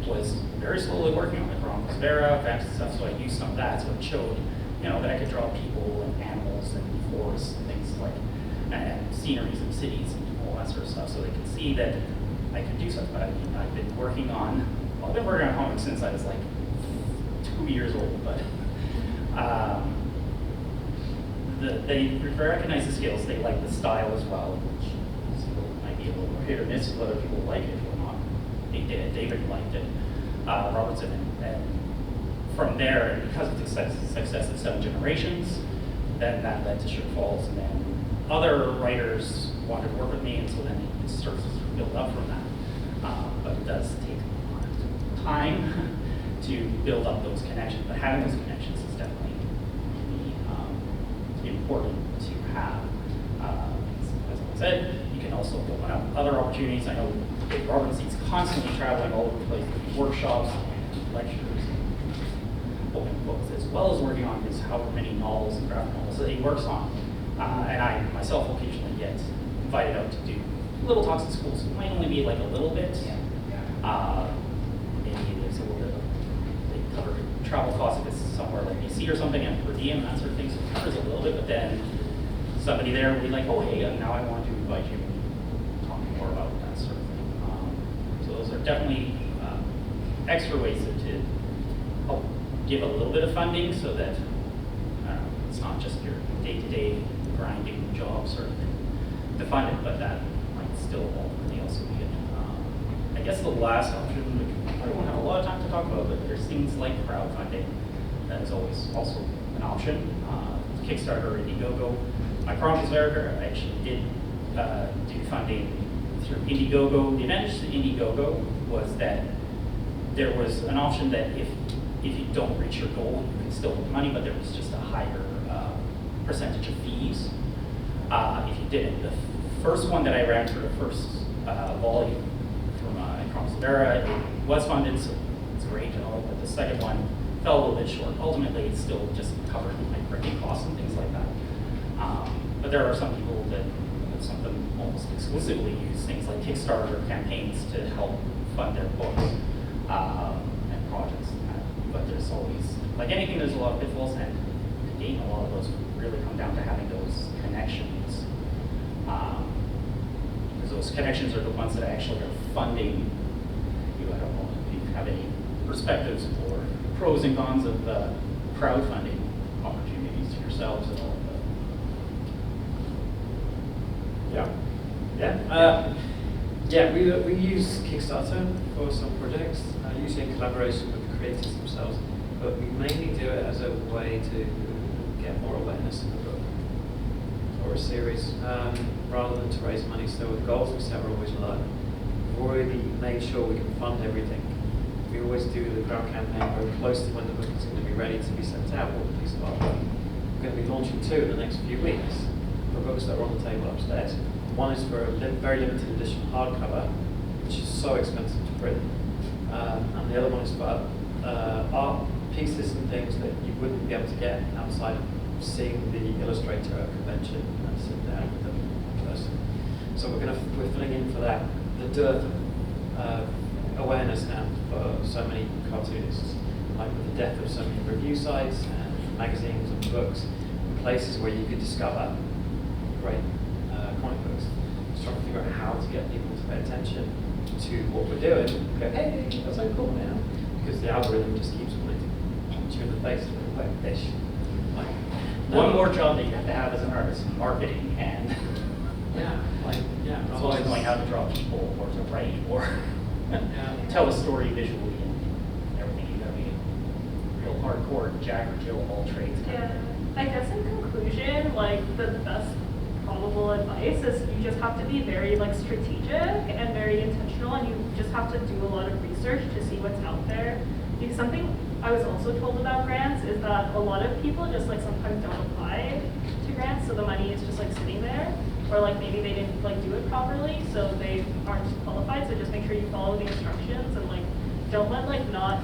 was very slowly working on, the Chronicles Vera, fantasy stuff, so I used some of that, so it showed, that I could draw people and animals and forests and things like, and sceneries and cities and all that sort of stuff, so they could see that I could do something. But I've been working on comics since I was like 2 years old, but they recognize the skills, they like the style as well, which might be a little more hit or miss whether people like it or not. They did, David liked it, Robertson, and from there, and because of the success of 7 Generations, then that led to Sugar Falls, and then other writers wanted to work with me, and so then it starts to build up from that. But it does take a lot of time to build up those connections, but having those connections is definitely important to have. As I said, you can also open up other opportunities. I know Dave Robertson's constantly traveling all over the place, doing workshops and lectures and opening books, as well as working on his however many novels and graphic novels that he works on. And I myself occasionally get invited out to do little talks at schools. It might only be like a little bit. Maybe there's a little bit of, they cover travel costs if it's somewhere like BC or something, and per diem and that sort of thing, so it covers a little bit, but then somebody there will be like, oh hey, now I want to invite you and talk more about that sort of thing. So those are definitely extra ways to help give a little bit of funding so that it's not just your day-to-day grinding job sort of thing to fund it, but that might still ultimately also be it. I guess the last option, we probably won't have a lot of time to talk about, but there's things like crowdfunding. That is always also an option. Kickstarter or Indiegogo. My Chronicles Verica, I actually did do funding through Indiegogo. The advantage to Indiegogo was that there was an option that if you don't reach your goal, you can still get money, but there was just a higher percentage of fees if you didn't. The first one that I ran for the first volume from Chronicles Vera, it was funded, so it's great and all, but the second one fell a little bit short. Ultimately, it still just covered like printing costs and things like that. But there are some people that some of them almost exclusively use things like Kickstarter campaigns to help fund their books and projects. But there's always, like anything, there's a lot of pitfalls, and again, a lot of those really come down to having those connections. Because those connections are the ones that actually are funding you. I don't know if you have any perspectives or pros and cons of crowdfunding opportunities to yourselves at all. Yeah. We use Kickstarter for some projects, usually in collaboration with the creators themselves, but we mainly do it as a way to get more awareness in the book or a series, rather than to raise money. So the goals we set are always low. We've already made sure we can fund everything. We always do the crowd campaign very close to when the book is going to be ready to be sent out, or the piece of artwork. We're going to be launching 2 in the next few weeks for books that are on the table upstairs. One is for a very limited edition hardcover, which is so expensive to print. And the other one is for art pieces and things that you wouldn't be able to get outside of seeing the illustrator at a convention and sit down with them in person. So we're filling in for that, the dearth of awareness now for so many cartoonists, like with the death of so many review sites and magazines and books, and places where you could discover great comic books. Just trying to figure out how to get people to pay attention to what we're doing. Go, hey, that's so cool now, because the algorithm just keeps wanting to punch you in the face with a wet fish. Like, One more job that you have to have as an artist, marketing, and it's always knowing how to draw people, or to write, or tell a story visually, and everything. You gotta be real hardcore Jack or Jill of all trades. Yeah, I guess in conclusion, like the best probable advice is you just have to be very like strategic and very intentional, and you just have to do a lot of research to see what's out there. Because something I was also told about grants is that a lot of people just like sometimes don't apply to grants, so the money is just like sitting there, or like maybe they didn't like do it properly, so they aren't qualified. So just make sure you follow the instructions, and like don't let like not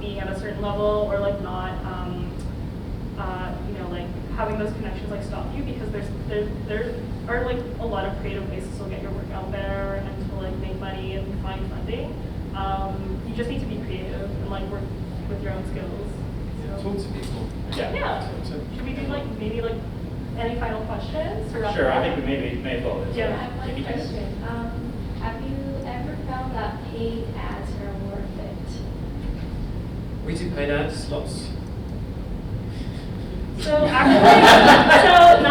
being at a certain level, or like not like having those connections like stop you, because there are like a lot of creative ways to still get your work out there and to like make money and find funding. You just need to be creative and like work with your own skills. Yeah, talk to people. Yeah. Should we do like maybe like any final questions? Or Sure, I think we may as well. Yeah. I have one Maybe next. question. Have you ever felt that paid ads are worth it? We do paid ads, lots. So actually,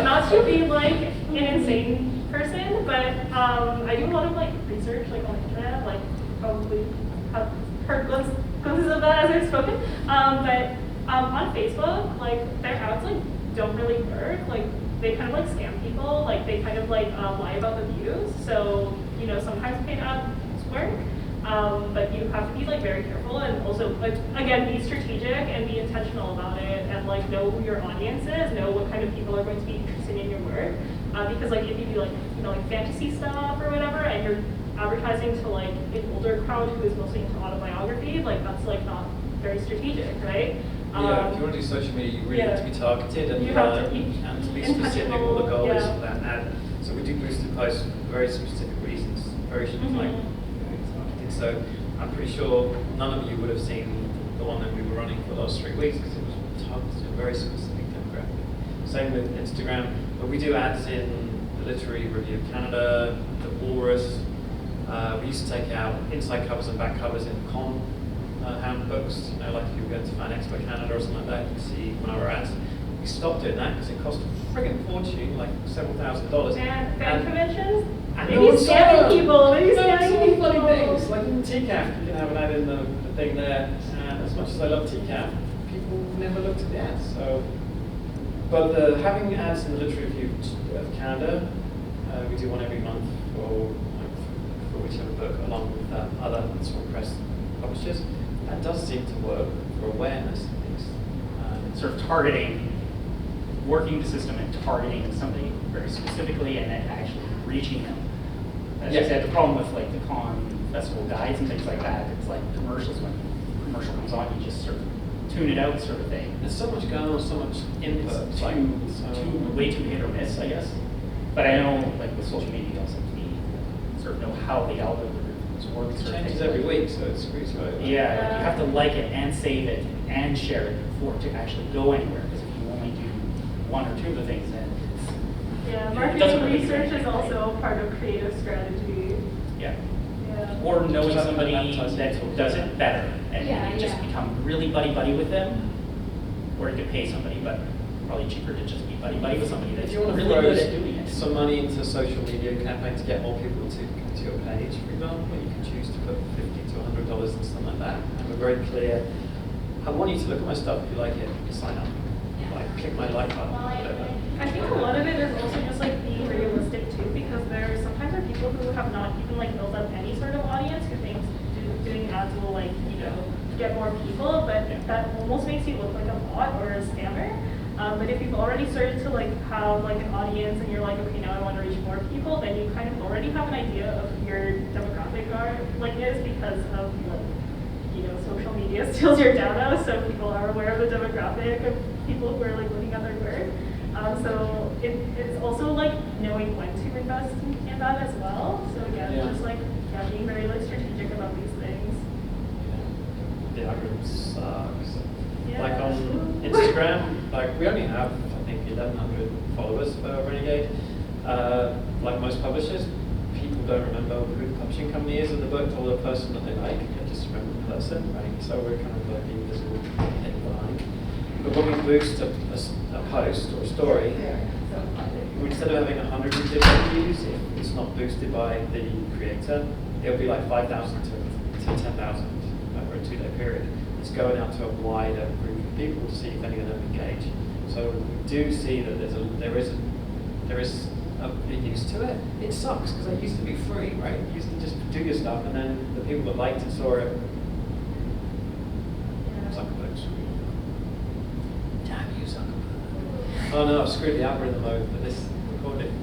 not to be like an insane person, but I do a lot of like research like on the internet, like probably have heard glimpses of that as I've spoken. But on Facebook, like their ads like don't really work. Like they kind of like scam people. Like they kind of like lie about the views. So sometimes paid ads work. But you have to be like very careful, and also like again be strategic and be intentional about it, and like know who your audience is, know what kind of people are going to be interested in your work. Because like if you do like like fantasy stuff or whatever, and you're advertising to like an older crowd who is mostly into autobiography, like that's like not very strategic, right? Yeah, if you want to do social media, you really have to be targeted and, You have to be and to be specific what the goal is yeah. for that ad. So we do boosted posts for very specific reasons, very like targeted. So I'm pretty sure none of you would have seen the one that we were running for those 3 weeks, because it was targeted to a very specific demographic. Same with Instagram, but we do ads in the Literary Review of Canada, the Walrus. We used to take out inside covers and back covers in con handbooks, like if you were going to Fan Expo Canada or something like that, you can see one of our ads. We stopped doing that because it cost a friggin' fortune, like several $1,000s. And fan conventions? And Maybe scamming people, maybe scamming people. funny things, like in TCAF, you can have an ad in the thing there, and as much as I love TCAF, people never looked at the ads. So, but having ads in the Literary Review of Canada, we do one every month for whichever book, along with other small press publishers. That does seem to work for awareness, at least. Sort of targeting, working the system and targeting somebody very specifically, and then actually reaching them. As you said, the problem with like the con festival guides and things like that, it's like commercials. When a commercial comes on, you just sort of tune it out, sort of thing. There's so much going on, so much input. It's way too hit or miss, I guess. But I know, like with social media, you also have to be sort of know how the algorithms work. It changes every week, so it's really Yeah, like you have to like it and save it and share it for it to actually go anywhere. Because if you only do one or two of the things, then Yeah, it doesn't marketing really research do is also part of creative strategy. yeah. Yeah. Or knowing Just somebody advertising. that does it better, and Yeah, you just yeah. become really buddy-buddy with them. Or you could pay somebody, but probably cheaper to just be buddy-buddy with somebody that's If you want to really throw good at doing it. some money into social media campaign to get more people to come to your page, for example. You can choose to put $50 to $100 and something like that. And we're very clear. I want you to look at my stuff. If you like it, sign up. Like, click my like button, whatever. I think a lot of it is also just like being realistic too, because there sometimes are people who have not even like built up any sort of audience who think doing ads will like, you know, get more people, but that almost makes you look like a bot or a scammer. But if you've already started to like have like an audience and you're like, okay, now I want to reach more people, then you kind of already have an idea of who your demographic is because of like, you know, social media steals your data, so people are aware of the demographic of people who are like looking at their work. So it's also like knowing when to invest in that as well. So just like being very like strategic about these things. The algorithm sucks. Yeah. Like on Instagram, like we only have, I think, 1,100 followers for Renegade. Like most publishers, people don't remember who the publishing company is of the book or the person that they like. They just remember the person, right? So we're kind of like invisible thing behind. But when we boost a post or a story, instead of having 150 views, if it's not boosted by the creator, it'll be like 5,000 to 10,000 over a 2-day period. It's going out to a wider group of people to see if any of them engage. So we do see that there is a use to it. It sucks because it used to be free, right? You used to just do your stuff, and then the people that liked it saw it. Zuckerberg's. Damn you, Zuckerberg. Oh no, I've screwed the algorithm over for this recording.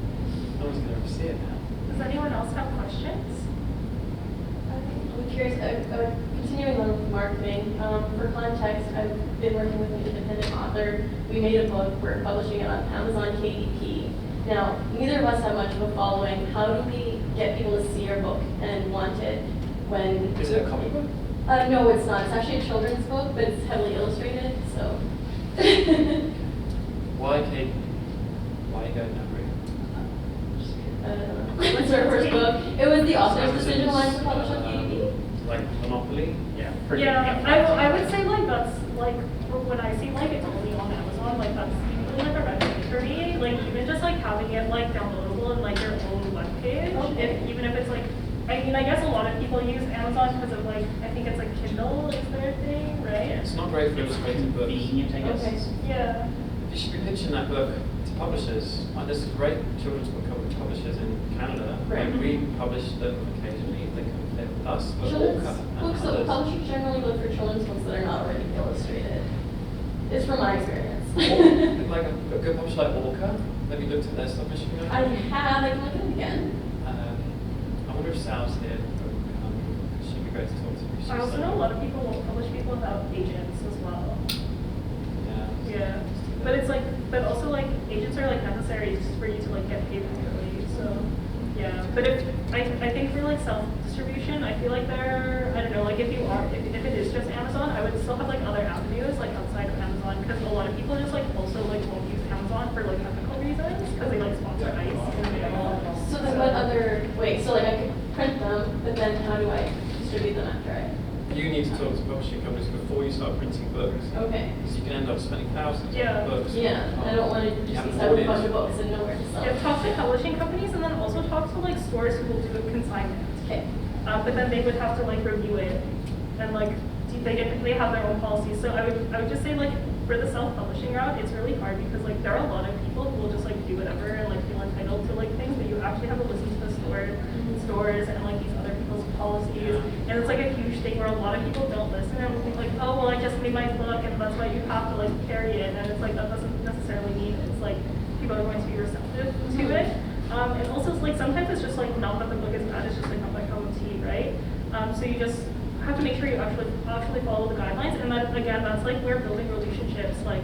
No one's going to see it now. Does anyone else have questions? I'm curious, continuing on with marketing, for context, I've been working with an independent author. We made a book, we're publishing it on Amazon KDP. Now, neither of us have much of a following. How do we get people to see our book and want it when... Is it a comic book? No, it's not. It's actually a children's book, but it's heavily illustrated, so... Why Kate? Why are you going that route? It's our first book. It was the author's decision wanting to publish on KDP. Like Monopoly? Yeah. I would say like that's like when I see like it's only on Amazon, like that's usually like a red flag for me. Like even just like having it like downloadable in like your own webpage, even if it's like, I mean, I guess a lot of people use Amazon because of like, I think it's like Kindle is their thing, right? It's not great for illustrated books. Convenient, I guess. Okay. Yeah. You should be pitching that book to publishers. There's a great children's book coverage publishers in Canada. Right. And we publish them occasionally if they come fit with us. But Children's Orca and books, so others. publishers generally look for children's books that are not already illustrated. It's from my experience. Like a good publisher like Orca, have you looked at their submission guide? I have, I can look at them again. I wonder if Sal's here. She'd be great to talk to. I also know a lot of people won't publish people without agents as well. Yeah. Yeah. But it's like, but also like agents are like necessary just for you to like get paid regularly. So yeah. But if I think for like self-distribution, I feel like there, I don't know, like if it is just Amazon, I would still have like other avenues like outside of Amazon, because a lot of people just like also like won't use Amazon for like ethical reasons because they like sponsor ICE in the middle. So then what other, wait, so like I could print them, but then how do I distribute them after I? You need to talk to publishing companies before you start printing books. Okay. Because you can end up spending thousands Yeah. on books. Yeah, I don't want to You just have have an a audience. bunch of books and nowhere to sell. Yeah, talk to publishing companies and then also talk to like stores who will do a consignment. Okay. But then they would have to like review it and like they have their own policies. So I would just say like for the self-publishing route, it's really hard because like there are a lot of people who will just like do whatever and like feel entitled to like things, but you actually have to listen to the stores and like these other people's policies. And it's like a huge thing where a lot of people don't listen and will think like, oh well, I just made my book and that's why you have to like carry it. And it's like that doesn't necessarily mean it's like people are going to be receptive to it. And also it's like sometimes it's just like not that the book is bad, it's just like not my cup of tea, right? So you just have to make sure you actually follow the guidelines, and then again, that's like where building relationships like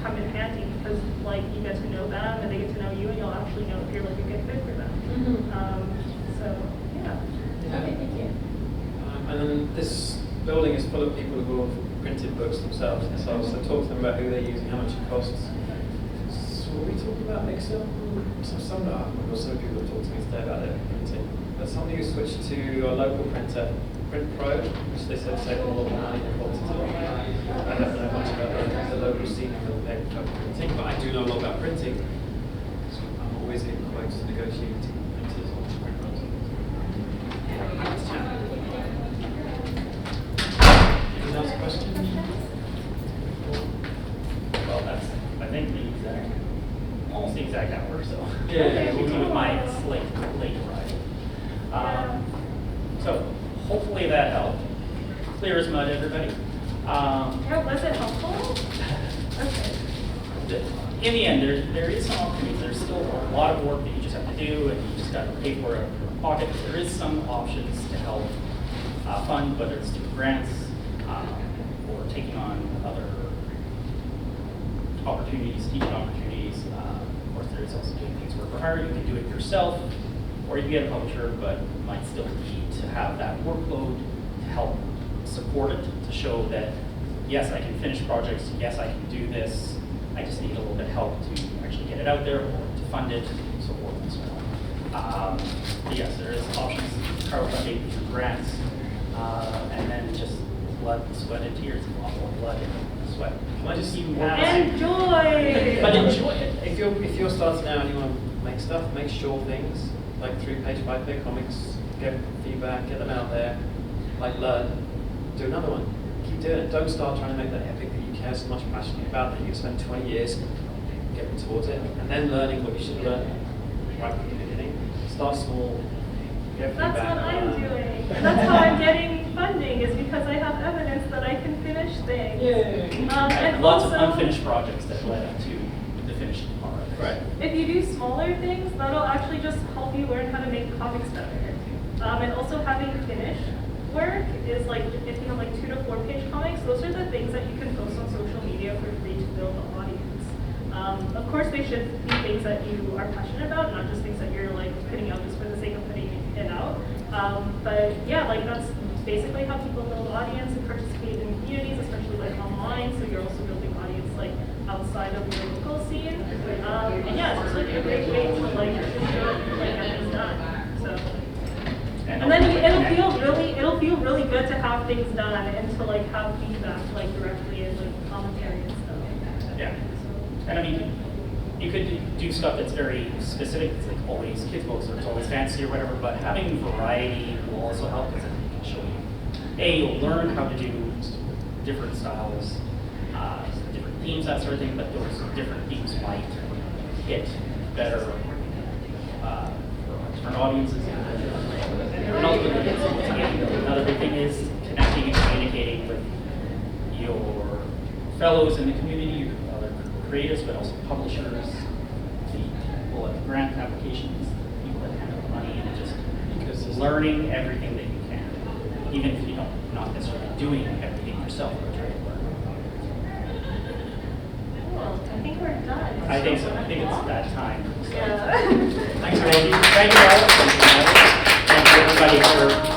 come in handy because like you get to know them and they get to know you, and you'll actually know if you're like a good fit for them. So yeah. Okay, thank you. And then this building is full of people who have printed books themselves. So talk to them about who they're using, how much it costs. So were we talking about Excel? Some people have talked to me today about their printing. But somebody who switched to a local printer, Print Pro, which they said saved a lot more money than quantity. I don't know much about the local scene and the paper printing, but I do know a lot about printing. So I'm always in quotes negotiating printers or printers. Anyone else question? Well, that's, I think, almost the exact hour, so. Yeah. Even with my late arrival. So hopefully that helped. Clear as mud, everybody. Yeah, was it helpful? Okay. In the end, there is some opportunities. There's still a lot of work that you just have to do, and you just got to pay for it out of your pocket. But there is some options to help fund, whether it's through grants or taking on other opportunities, teaching opportunities. Of course, there is also doing things work for hire. You can do it yourself, or you can get a publisher, but might still need to have that workload to help support it, to show that, yes, I can finish projects, yes, I can do this. I just need a little bit of help to actually get it out there, or to fund it, so forth and so on. Yes, there is options, crowdfunding through grants, and then just blood, sweat, and tears. A lot more blood and sweat. Can I just Enjoy. But enjoy it. If you're starting out and you want to make stuff, make short things, like 3-page, 5-page comics, get feedback, get them out there, like learn, do another one. Keep doing it. Don't start trying to make that epic that you care so much passionate about that you spend 20 years getting towards it, and then learning what you should learn right from the beginning. Start small, get feedback. That's what I'm doing. That's how I'm getting funding, is because I have evidence that I can finish things. Yay. I have And lots of also, unfinished projects that led up to the finished part. Right. if you do smaller things, that'll actually just help you learn how to make comics better. And also having finished work is like, if you have like 2 to 4 page comics, those are the things that you can post on social media for free to build an audience. Of course, they should be things that you are passionate about, not just things that you're like putting out just for the sake of putting it out. But yeah, like that's basically how people build audience and participate in communities, especially like online. So you're also building audience like outside of your local scene. And yeah, it's just like a great way to like get things done. So. And then it'll feel really good to have things done and to like have feedback like directly and like commentary and stuff. Yeah. And I mean, you could do stuff that's very specific. It's like always kids books, or it's always fancy or whatever. But having variety will also help, because it can show you. You'll learn how to do different styles, different themes, that sort of thing. But those different themes might hit better for different audiences. And ultimately, another big thing is connecting and communicating with your fellows in the community, other creators, but also publishers, the people at grant applications, people that handle the money, and just learning everything that you can, even if you don't, not necessarily doing everything yourself, but trying to learn. Cool. I think we're done. I think so. I think it's that time. So. Yeah. Thanks, Randy. Thank you all. Thank you, everybody, for